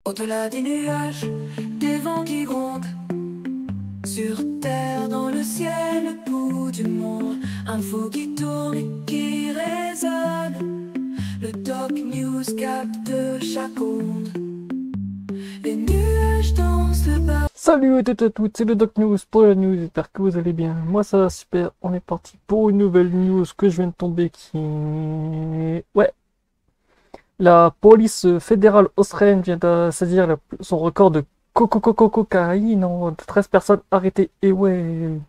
Au-delà des nuages, des vents qui grondent, sur terre, dans le ciel, le bout du monde, info qui tourne et qui résonne. Le Doc News capte chaque onde. Les nuages dansent le bas. Salut à toutes et à toutes, c'est le Doc News pour la news, j'espère que vous allez bien. Moi ça va super, on est parti pour une nouvelle news que je viens de tomber qui... Ouais. La police fédérale australienne vient de saisir son record de cocaïne en 13 personnes arrêtées. Et ouais.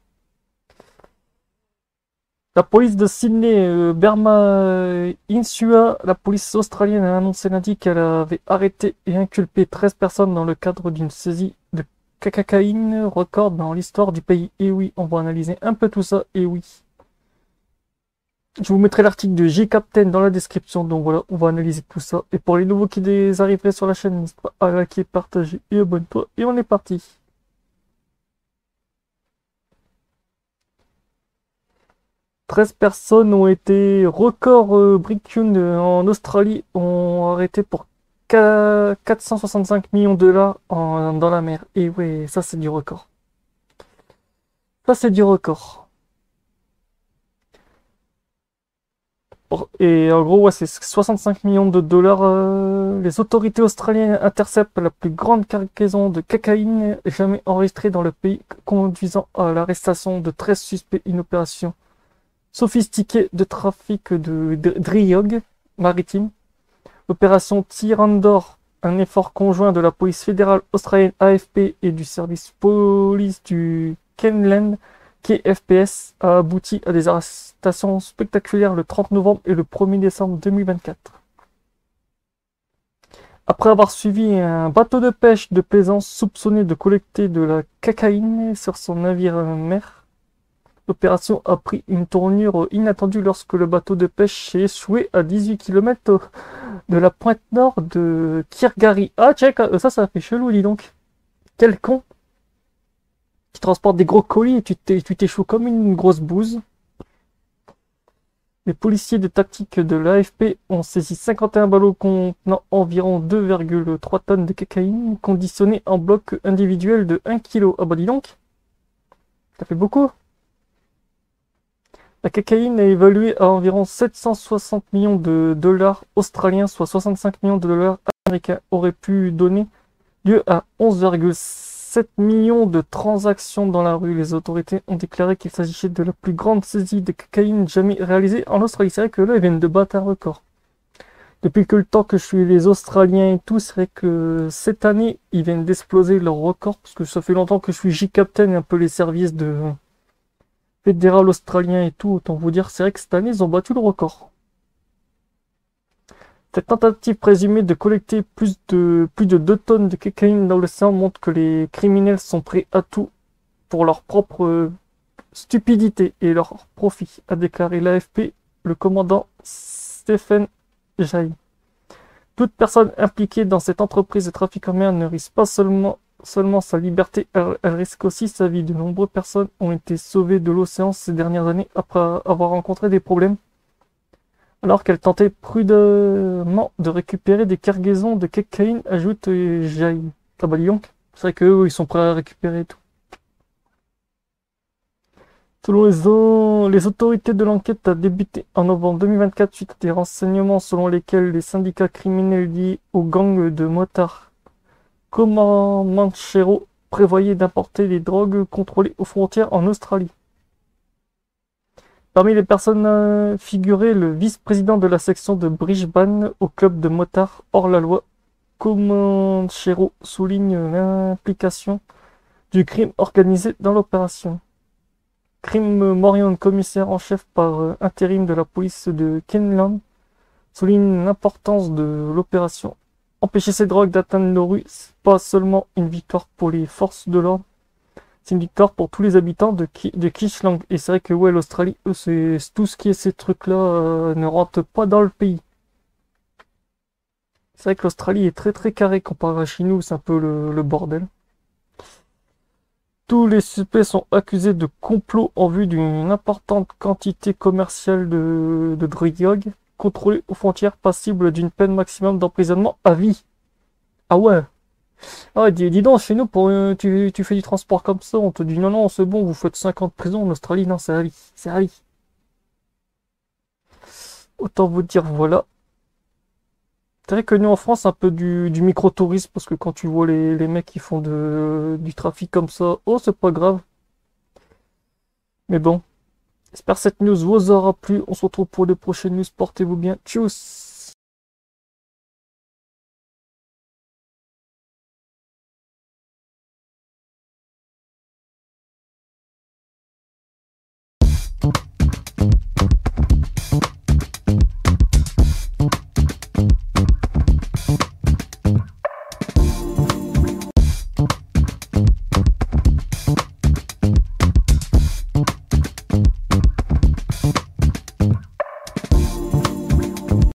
La police de Sydney, Berma Insua, la police australienne a annoncé lundi qu'elle avait arrêté et inculpé 13 personnes dans le cadre d'une saisie de cocaïne record dans l'histoire du pays. Et oui, on va analyser un peu tout ça, et oui. Je vous mettrai l'article de J-Captain dans la description, donc voilà, on va analyser tout ça. Et pour les nouveaux qui arriveraient sur la chaîne, n'hésite pas à liker, partager et abonne-toi. Et on est parti. « 13 personnes ont été record Brickune en Australie, ont arrêté pour 465 millions de dollars dans la mer. Et ouais, ça c'est du record. Ça c'est du record. Et en gros, ouais, c'est 65 millions de dollars. Les autorités australiennes interceptent la plus grande cargaison de cocaïne jamais enregistrée dans le pays, conduisant à l'arrestation de 13 suspects. Une opération sophistiquée de trafic de drogue maritime. L'opération Tyrandor, un effort conjoint de la police fédérale australienne AFP et du service police du Queensland KFPS, a abouti à des arrestations spectaculaires le 30 novembre et le 1er décembre 2024. Après avoir suivi un bateau de pêche de plaisance soupçonné de collecter de la cocaïne sur son navire mer, l'opération a pris une tournure inattendue lorsque le bateau de pêche s'est échoué à 18 km de la pointe nord de Kirgari. Ah, check, ça fait chelou, dis donc. Quel con. Tu transportes des gros colis et tu t'échoues comme une grosse bouse. Les policiers de tactique de l'AFP ont saisi 51 ballots contenant environ 2,3 tonnes de cocaïne, conditionnés en bloc individuel de 1 kg. Ah bah dis donc, ça fait beaucoup. La cocaïne est évaluée à environ 760 millions de dollars australiens, soit 65 millions de dollars américains, aurait pu donner lieu à 11,7 millions de transactions dans la rue. Les autorités ont déclaré qu'il s'agissait de la plus grande saisie de cocaïne jamais réalisée en Australie. C'est vrai que là, ils viennent de battre un record. Depuis que le temps que je suis les Australiens et tout, c'est vrai que cette année, ils viennent d'exploser leur record, parce que ça fait longtemps que je suis J-Captain et un peu les services de fédéral australien et tout. Autant vous dire, c'est vrai que cette année, ils ont battu le record. Cette tentative présumée de collecter plus de 2 tonnes de cocaïne dans l'océan montre que les criminels sont prêts à tout pour leur propre stupidité et leur profit, a déclaré l'AFP le commandant Stephen Jay. Toute personne impliquée dans cette entreprise de trafic en mer ne risque pas seulement sa liberté, elle risque aussi sa vie. De nombreuses personnes ont été sauvées de l'océan ces dernières années après avoir rencontré des problèmes, alors qu'elle tentait prudemment de récupérer des cargaisons de cocaïne, ajoute Jay. Ah bah dis donc, c'est vrai qu'eux, ils sont prêts à récupérer tout. Selon les autorités de l'enquête a débuté en novembre 2024 suite à des renseignements selon lesquels les syndicats criminels liés aux gangs de motards Comanchero prévoyaient d'importer les drogues contrôlées aux frontières en Australie. Parmi les personnes figurait le vice-président de la section de Brisbane au club de motards hors la loi. Comanchero souligne l'implication du crime organisé dans l'opération. Crime Morion, commissaire en chef par intérim de la police de Queensland, souligne l'importance de l'opération. Empêcher ces drogues d'atteindre nos rues, c'est pas seulement une victoire pour les forces de l'ordre, c'est une victoire pour tous les habitants de Queensland. Et c'est vrai que ouais, l'Australie, eux, c'est tout ce qui est ces trucs-là ne rentre pas dans le pays. C'est vrai que l'Australie est très très carré comparé à chez nous, c'est un peu le bordel. Tous les suspects sont accusés de complot en vue d'une importante quantité commerciale de drogue contrôlée aux frontières, passible d'une peine maximum d'emprisonnement à vie. Ah ouais, Ah, dis donc, chez nous, tu fais du transport comme ça, on te dit non, non, c'est bon, vous faites 5 ans de prison en Australie, non, c'est la vie, c'est la vie. Autant vous dire, voilà. C'est vrai que nous en France, un peu du micro-tourisme, parce que quand tu vois les mecs qui font du trafic comme ça, oh, c'est pas grave. Mais bon, j'espère que cette news vous aura plu. On se retrouve pour de prochaines news. Portez-vous bien. Tchuss!